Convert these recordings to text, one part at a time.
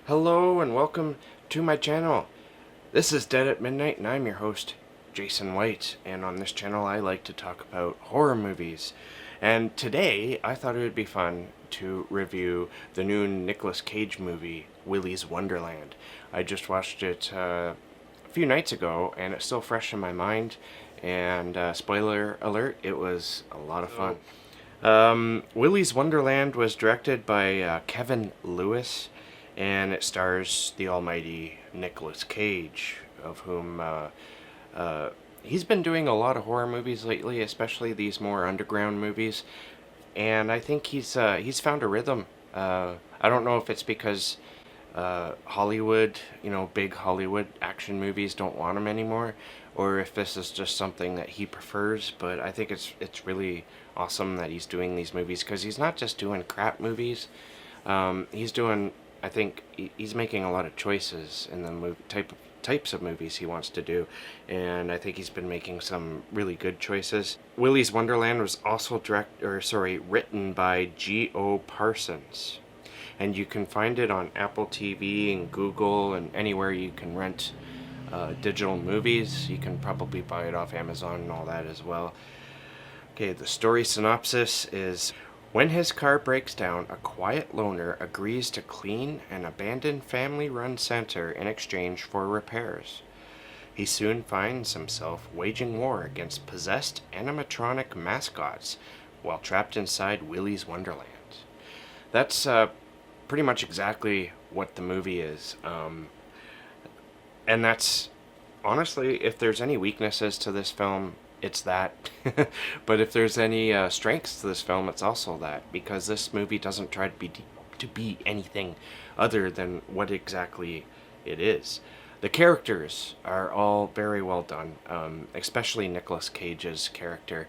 Hello and welcome to my channel. This is Dead at Midnight and I'm your host, Jason White. And on this channel I like to talk about horror movies. And today I thought it would be fun to review the new Nicolas Cage movie, Willy's Wonderland. I just watched it a few nights ago and it's still fresh in my mind. And spoiler alert, it was a lot of fun. Willy's Wonderland was directed by Kevin Lewis, and it stars the almighty Nicolas Cage, of whom he's been doing a lot of horror movies lately, especially these more underground movies, and I think he's found a rhythm. I don't know if it's because Hollywood, big Hollywood action movies don't want him anymore, or if this is just something that he prefers, but I think it's really awesome that he's doing these movies, because he's not just doing crap movies. I think he's making a lot of choices in the types of movies he wants to do, and I think he's been making some really good choices. Willy's Wonderland was also written by G.O. Parsons, and you can find it on Apple TV and Google and anywhere you can rent digital movies. You can probably buy it off Amazon and all that as well. Okay, the story synopsis is: when his car breaks down, a quiet loner agrees to clean an abandoned family-run center in exchange for repairs. He soon finds himself waging war against possessed animatronic mascots while trapped inside Willy's Wonderland. That's pretty much exactly what the movie is. And that's, honestly, if there's any weaknesses to this film, it's that. But if there's any strengths to this film, it's also that, because this movie doesn't try to be anything other than what exactly it is. The characters are all very well done, especially Nicolas Cage's character.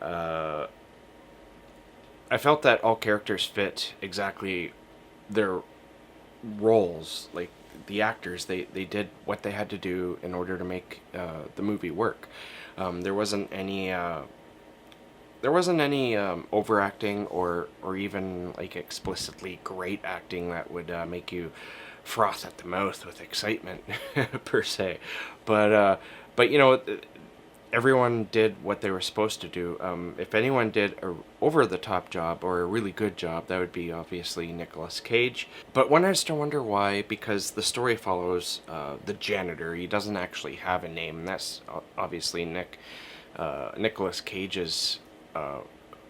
I felt that all characters fit exactly their roles. Like, the actors, they did what they had to do in order to make the movie work. There wasn't any overacting or even like explicitly great acting that would make you froth at the mouth with excitement per se. But everyone did what they were supposed to do. If anyone did a over-the-top job or a really good job, that would be obviously Nicolas Cage. But one has to wonder why, because the story follows the janitor. He doesn't actually have a name, and that's obviously Nicolas Cage's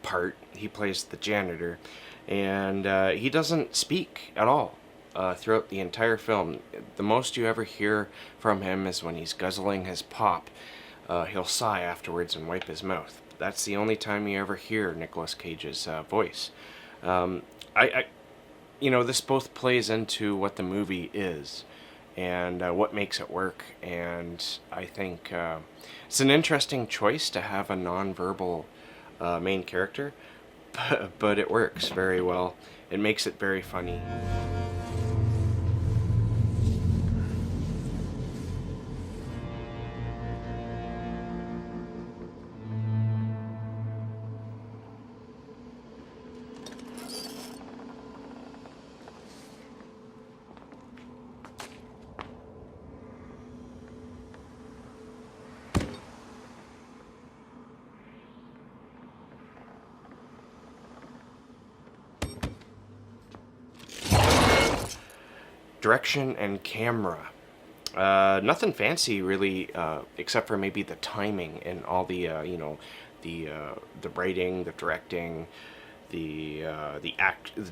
part. He plays the janitor, and he doesn't speak at all throughout the entire film. The most you ever hear from him is when he's guzzling his pop. He'll sigh afterwards and wipe his mouth. That's the only time you ever hear Nicolas Cage's voice. This both plays into what the movie is and what makes it work. And I think it's an interesting choice to have a non-verbal main character, but it works very well. It makes it very funny. Direction and camera. Nothing fancy really, except for maybe the timing and all the the writing, the directing, the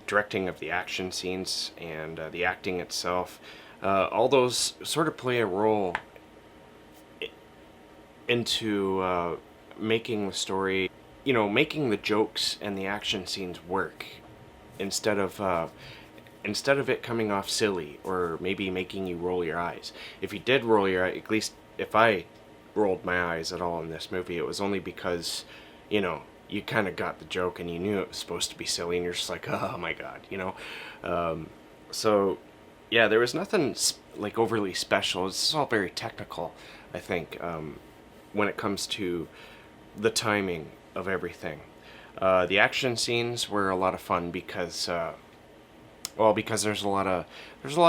directing of the action scenes, and the acting itself. All those sort of play a role into making the story, making the jokes and the action scenes work instead of it coming off silly or maybe making you roll your eyes. If you did roll your eyes, at least if I rolled my eyes at all in this movie, it was only because, you kind of got the joke and you knew it was supposed to be silly and you're just like, oh my god, So, yeah, there was nothing like overly special. It's all very technical, I think, when it comes to the timing of everything. The action scenes were a lot of fun because Well, because there's a lot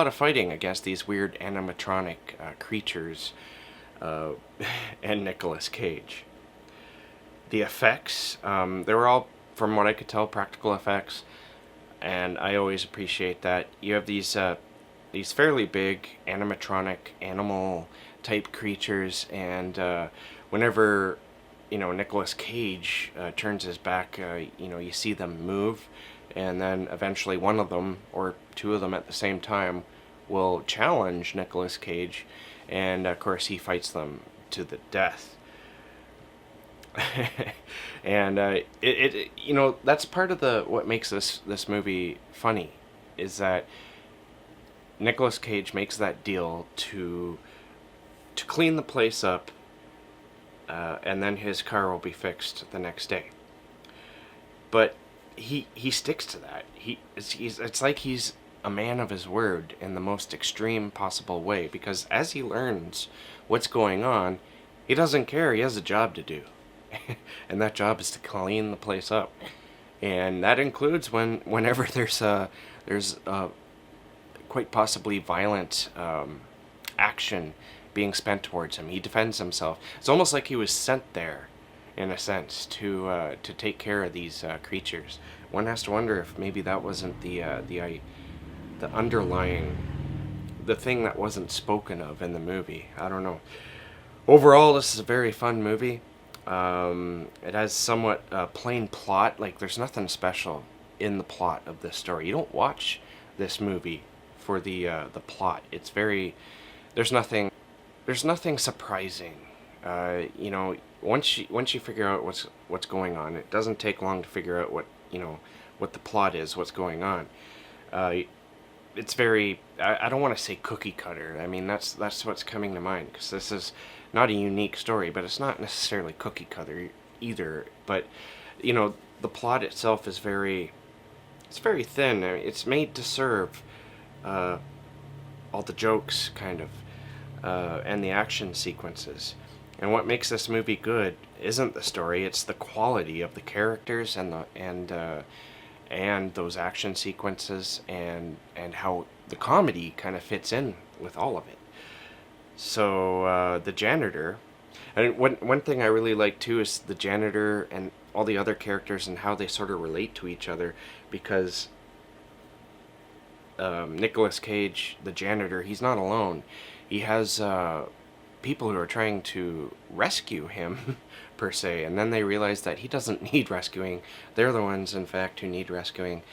of fighting against these weird animatronic creatures, uh, and Nicolas Cage. The effects, they were all, from what I could tell, practical effects, and I always appreciate that. You have these fairly big animatronic animal type creatures, and whenever Nicolas Cage turns his back, you see them move, and then eventually one of them or two of them at the same time will challenge Nicolas Cage, and of course he fights them to the death. And that's part of the what makes this movie funny, is that Nicolas Cage makes that deal to clean the place up, and then his car will be fixed the next day. But he sticks to that. It's like he's a man of his word in the most extreme possible way, because as he learns what's going on, he doesn't care. He has a job to do. And that job is to clean the place up. And that includes whenever there's quite possibly violent action being spent towards him. He defends himself. It's almost like he was sent there, in a sense, to take care of these creatures. One has to wonder if maybe that wasn't the underlying, the thing that wasn't spoken of in the movie. I don't know. Overall, this is a very fun movie. It has somewhat plain plot. Like, there's nothing special in the plot of this story. You don't watch this movie for the plot. It's very, there's nothing surprising. Once you figure out what's going on, it doesn't take long to figure out what the plot is, what's going on. It's very, I don't want to say cookie cutter. I mean, that's what's coming to mind, because this is not a unique story, but it's not necessarily cookie cutter either. But the plot itself is it's very thin. I mean, it's made to serve all the jokes, kind of, and the action sequences. And what makes this movie good isn't the story; it's the quality of the characters and those action sequences, and how the comedy kind of fits in with all of it. So the janitor, and one thing I really like too is the janitor and all the other characters and how they sort of relate to each other, because Nicolas Cage, the janitor, he's not alone. He has people who are trying to rescue him, per se, and then they realize that he doesn't need rescuing. They're the ones, in fact, who need rescuing.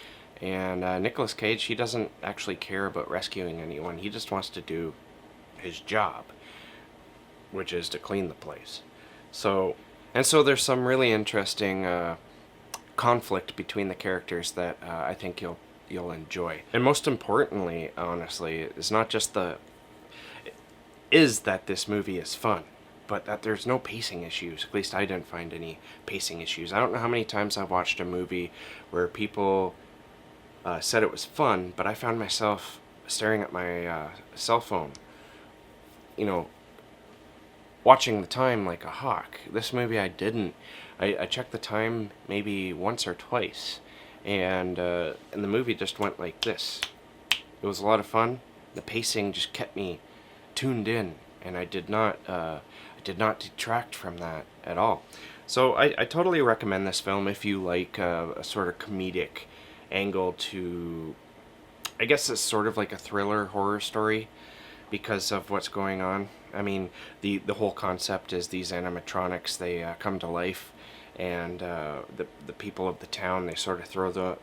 And Nicolas Cage, he doesn't actually care about rescuing anyone. He just wants to do his job, which is to clean the place. So there's some really interesting conflict between the characters that I think you'll enjoy. And most importantly, honestly, is not just is that this movie is fun, but that there's no pacing issues. At least I didn't find any pacing issues. I don't know how many times I've watched a movie where people said it was fun, but I found myself staring at my cell phone, watching the time like a hawk. This movie I didn't. I checked the time maybe once or twice, and the movie just went like this. It was a lot of fun. The pacing just kept me tuned in, and I did not detract from that at all. So I totally recommend this film if you like a sort of comedic angle to, I guess it's sort of like a thriller horror story because of what's going on. I mean, the whole concept is these animatronics, they come to life, and the people of the town, they sort of throw the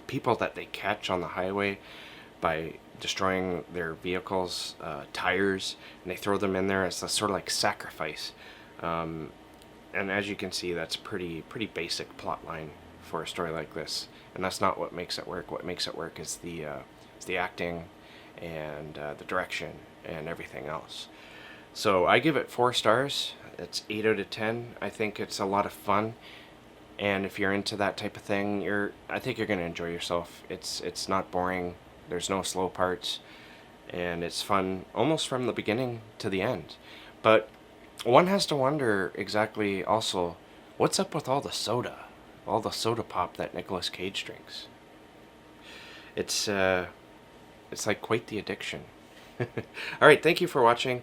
people that they catch on the highway by destroying their vehicles' tires, and they throw them in there as a sort of like sacrifice. And as you can see, that's pretty basic plot line for a story like this, and that's not what makes it work. What makes it work is the acting and the direction and everything else. So I give it 4 stars. It's 8 out of 10. I think it's a lot of fun, and if you're into that type of thing, I think you're gonna enjoy yourself. It's not boring. There's no slow parts, and it's fun almost from the beginning to the end. But one has to wonder exactly also, what's up with all the soda pop that Nicolas Cage drinks? It's like quite the addiction. Alright, thank you for watching.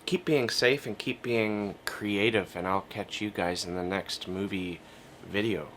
Keep being safe and keep being creative, and I'll catch you guys in the next movie video.